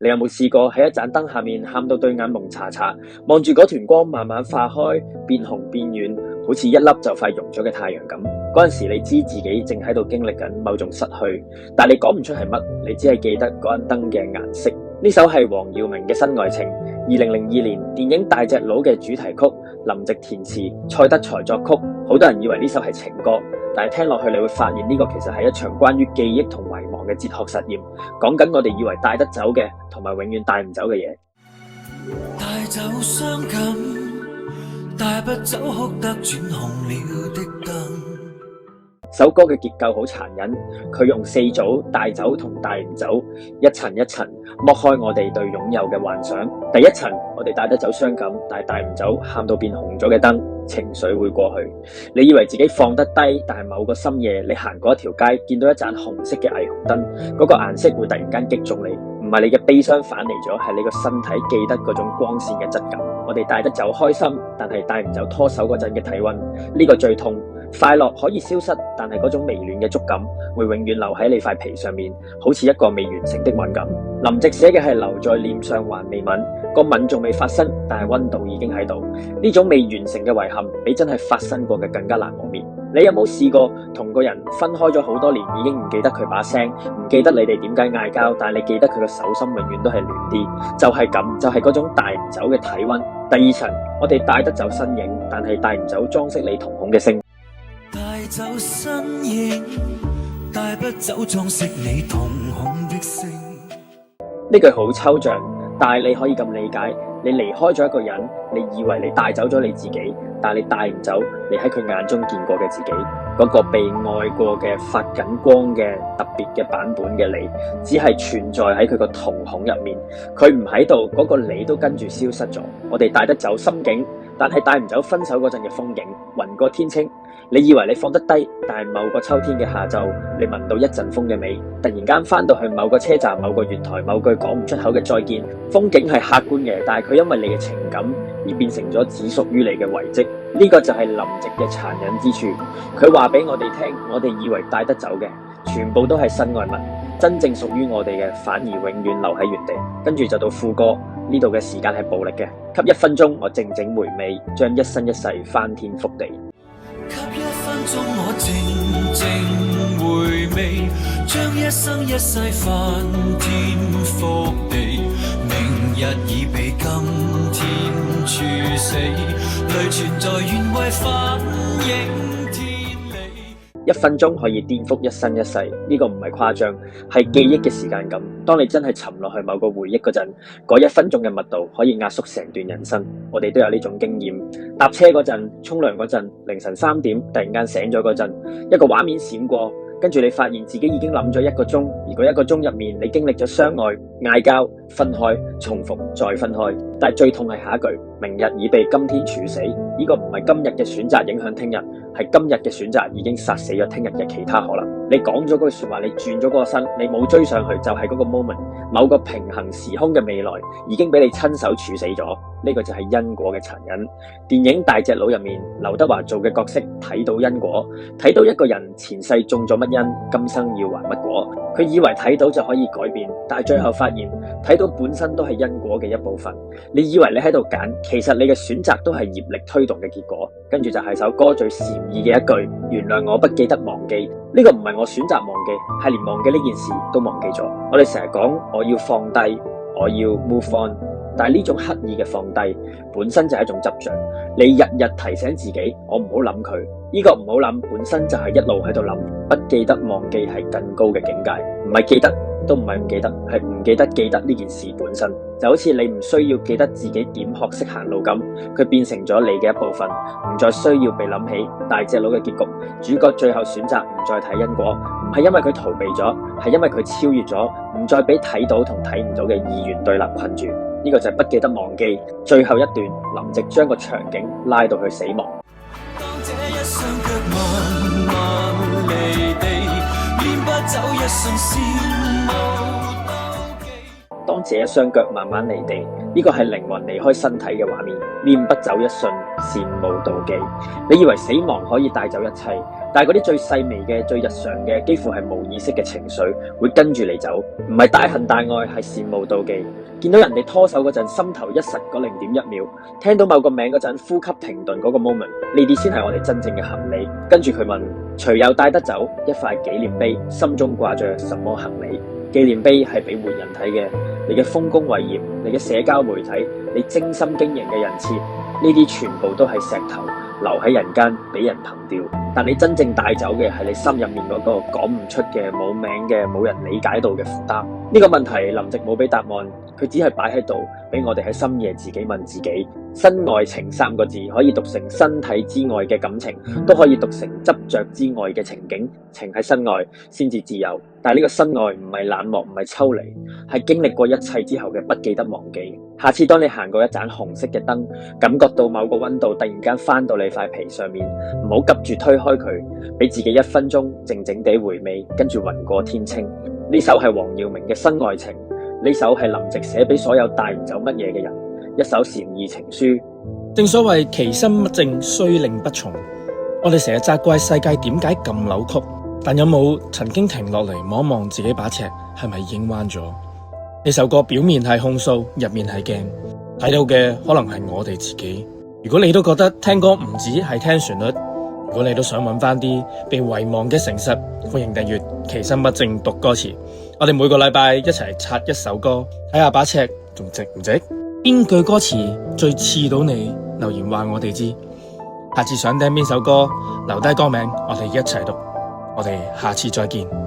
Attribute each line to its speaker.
Speaker 1: 你有冇試過喺一盞燈下面喊到對眼蒙查查，望住嗰團光慢慢化開，變紅變軟，好似一粒就快融咗嘅太陽咁？嗰陣時你知自己正喺度經歷緊某種失去，但你講唔出係乜，你只係記得嗰盞燈嘅顏色。呢首係黃耀明嘅《新愛情》，2002年電影《大隻佬》嘅主題曲，林夕填詞，蔡德才作曲。好多人以為呢首係情歌，但係聽落去你會發現呢個其實係一場關於記憶同遺忘嘅哲學實驗，講緊我哋以為帶得走嘅，同埋永遠帶唔走嘅嘢。
Speaker 2: 帶走傷感，帶不走哭得轉紅了的燈。
Speaker 1: 首歌嘅結構好殘忍，佢用4組帶走同帶唔走，一層一層剝開我哋對擁有嘅幻想。第一層，我哋帶得走傷感，但係帶唔走喊到變紅咗嘅燈，情緒會過去。你以為自己放得低，但係某個深夜你行過一條街，見到一盞紅色嘅霓虹燈，嗰個顏色會突然間擊中你，唔係你嘅悲傷返嚟咗，係你個身體記得嗰種光線嘅質感。我哋帶得走開心，但係帶唔走拖手嗰陣嘅體溫，呢個最痛。快樂可以消失，但係嗰種微暖嘅觸感會永遠留喺你塊皮上面，好似一個未完成的吻咁。林夕寫嘅係留在臉上還未吻，個吻仲未發生，但係溫度已經喺度。呢種未完成嘅遺憾，比真係發生過嘅更加難磨滅。你有冇試過同個人分開咗好多年，已經唔記得佢把聲，唔記得你哋點解嗌交，但係你記得佢個手心永遠都係暖啲，就係咁，就係嗰種帶唔走嘅體溫。第二層，我哋帶得走身影，但係帶唔走裝飾你瞳孔嘅聲。
Speaker 2: 帶走身影，帶不走裝飾你瞳孔的聲。
Speaker 1: 呢句好抽象，但係你可以咁理解，你離開咗一個人，你以為你帶走咗你自己，但係你帶唔走你喺佢眼中見過嘅自己，嗰個被愛過嘅發緊光嘅特別嘅版本嘅你，只係存在喺佢個瞳孔入面，佢唔喺度，嗰個你都跟住消失咗。我哋帶得走心境，但係帶唔走分手嗰陣嘅風景，雲過天青。你以為你放得低，但係某個秋天嘅下晝，你聞到一陣風嘅味，突然間翻到去某個車站、某個月台、某句講唔出口嘅再見。風景係客觀嘅，但係佢因為你嘅情感而變成咗只屬於你嘅遺跡。呢個就係林夕嘅殘忍之處。佢話俾我哋聽，我哋以為帶得走嘅，全部都係身外物，真正屬於我哋嘅，反而永遠留喺原地。跟住就到副歌，呢度嘅時間係暴力嘅，給1分鐘我靜靜回味，將一生一世翻天覆地。
Speaker 2: 給1分鐘我靜靜回味，將一生一世翻天覆地。明日已被今天處死，淚存在願為反映天理。
Speaker 1: 1分鐘可以顛覆一生一世，呢個唔係誇張，係記憶嘅時間感。當你真係沉落去某個回憶嗰陣，嗰1分鐘嘅密度可以壓縮成段人生。我哋都有呢種經驗，搭車嗰陣、沖涼嗰陣、凌晨3點突然間醒咗嗰陣，一個畫面閃過，跟住你發現自己已經諗咗1個鐘，而嗰1個鐘入面你經歷咗相愛、嗌交、分開、重逢、再分開。但係最痛係下一句，明日已被今天處死。呢個唔係今日嘅選擇影響聽日，係今日嘅選擇已經殺死咗聽日嘅其他可能。你講咗嗰句說話，你轉咗嗰個身，你冇追上去，就係嗰個 moment， 某個平行時空嘅未來已經俾你親手處死咗。呢個就係因果嘅殘忍。電影《大隻佬》入面，劉德華做嘅角色睇到因果，睇到一個人前世種咗乜因，今生要還乜果。佢以為睇到就可以改變，但係最後發現睇到本身都係因果嘅一部分。你以為你喺度揀，其實你嘅選擇都係業力推動嘅結果。跟住就係首歌最禪意嘅一句，原諒我不記得忘記。呢個唔係我選擇忘記，係連忘記呢件事都忘記咗。我哋成日講我要放低，我要 move on， 但係呢種刻意嘅放低本身就係一種執着。你日日提醒自己我唔好諗佢，呢個唔好諗本身就係一路喺度諗。不記得忘記係更高嘅境界，唔係記得都唔係唔記得，係唔記得記得呢件事本身。就好似你唔需要記得自己點學識行路咁，佢變成咗你嘅一部分，唔再需要被諗起。大隻佬嘅結局，主角最後選擇唔再睇因果，唔係因為佢逃避咗，係因為佢超越咗，唔再俾睇到同睇唔到嘅二元對立困住。呢個就係不記得忘記。最後一段，林夕將個場景拉到去死亡。
Speaker 2: 當這一雙腳慢慢離地，念不走一瞬羨慕妒忌。
Speaker 1: 當這一雙腳慢慢離地，呢個係靈魂離開身體嘅畫面，念不走一瞬羨慕妒忌。你以為死亡可以帶走一切，但係嗰啲最細微嘅、最日常嘅，幾乎係無意識嘅情緒，會跟住你走，唔係大恨大愛，係羨慕妒忌。見到人哋拖手嗰陣，心頭一實嗰0.1秒，聽到某個名嗰陣，呼吸停頓嗰個 moment，呢啲先係我哋真正嘅行李。跟住佢問：誰又帶得走一塊紀念碑？心中掛着什麼行李？紀念碑係俾活人睇嘅，你嘅豐功偉業，你嘅社交媒體，你精心經營嘅人設，呢啲全部都係石頭，留喺人間俾人憑掉。但你真正帶走嘅係你心入面嗰個講唔出嘅、冇名嘅、冇人理解到嘅負擔。呢個問題林夕冇俾答案，佢只係擺喺度俾我哋喺深夜自己問自己。身外情3個字可以讀成身體之外嘅感情，都可以讀成執着之外嘅情景。情喺身外先至自由，但係呢個身外唔係冷漠，唔係抽離，係經歷過一切之後嘅不記得忘記。下次當你行過一盞紅色嘅燈，感覺到某個溫度突然間翻到你塊皮上面，唔好急住推開佢，俾自己1分鐘靜靜地回味，跟住雲過天青。呢首係黃耀明嘅身外情，呢首係林夕寫俾所有帶唔走乜嘢嘅人，一首禪意情書。
Speaker 3: 正所謂其身不正，須令不從。我哋成日責怪世界點解咁扭曲，但有冇曾經停落嚟望一望自己把尺係咪已經彎咗？呢首歌表面係控訴，入面係鏡，睇到嘅可能係我哋自己。如果你都覺得聽歌唔止係聽旋律，如果你都想揾翻啲被遺忘嘅誠實，歡迎訂閱其身不正讀歌詞。我哋每個禮拜一齊刷一首歌，睇下把尺仲值唔值？邊句歌詞最刺到你？留言話我哋知。下次想聽邊首歌，留低歌名，我哋一齊讀。我哋下次再見。